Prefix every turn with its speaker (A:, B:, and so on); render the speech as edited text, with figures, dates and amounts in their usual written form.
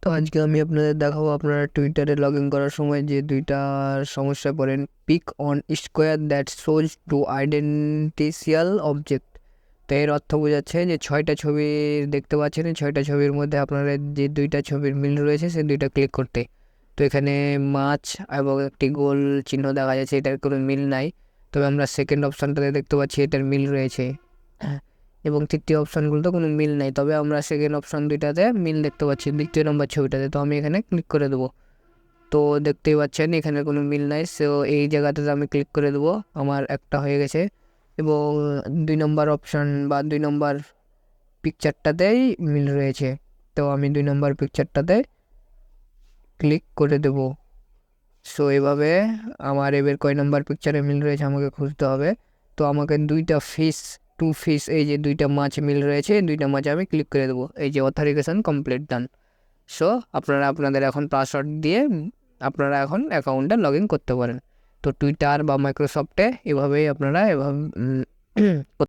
A: তো আজকে আমি আপনাদের দেখাবো আপনারা টুইটারে লগ ইন করার সময় যে দুইটা সমস্যা পড়েন। Pick on square that shows two identical object. তো এর অর্থ বোঝাচ্ছে যে 6টা ছবি দেখতে পাচ্ছেন, এই 6টা ছবির মধ্যে আপনারা যে দুইটা ছবির মিল রয়েছে সেই দুইটা ক্লিক করতে। তো এখানে মাছ এবং একটি গোল চিহ্ন দেখা যাচ্ছে, এটার কোনো মিল নাই। তবে আমরা সেকেন্ড অপশানটাতে দেখতে পাচ্ছি এটার মিল রয়েছে, এবং তৃতীয় অপশানগুলোতে কোনো মিল নাই। তবে আমরা সেকেন্ড অপশান দুইটাতে মিল দেখতে পাচ্ছি, দ্বিতীয় নম্বর ছবিটাতে। তো আমি এখানে ক্লিক করে দেবো। তো দেখতেই পাচ্ছেন এখানে কোনো মিল নাই, সো এই জায়গাটাতে আমি ক্লিক করে দেবো। আমার একটা হয়ে গেছে, এবং 2 নম্বর অপশান বা 2 নম্বর পিকচারটাতেই মিল রয়েছে। তো আমি 2 নম্বর পিকচারটাতে ক্লিক করে দেবো। সো এভাবে আমার এবার কয় নাম্বার পিকচারে মিল রয়েছে আমাকে খুঁজতে হবে। তো আমাকে 2টা ফিশ, 2 ফিশ, এই যে 2টা মাছ মিল রয়েছে, 2টা মাছে আমি ক্লিক করে দেবো। এই যে অথেন্টিকেশন কমপ্লিট ডান। সো আপনারা আপনাদের এখন পাসওয়ার্ড দিয়ে আপনারা এখন অ্যাকাউন্টে লগ ইন করতে পারেন। তো টুইটার বা মাইক্রোসফটে এভাবেই আপনারা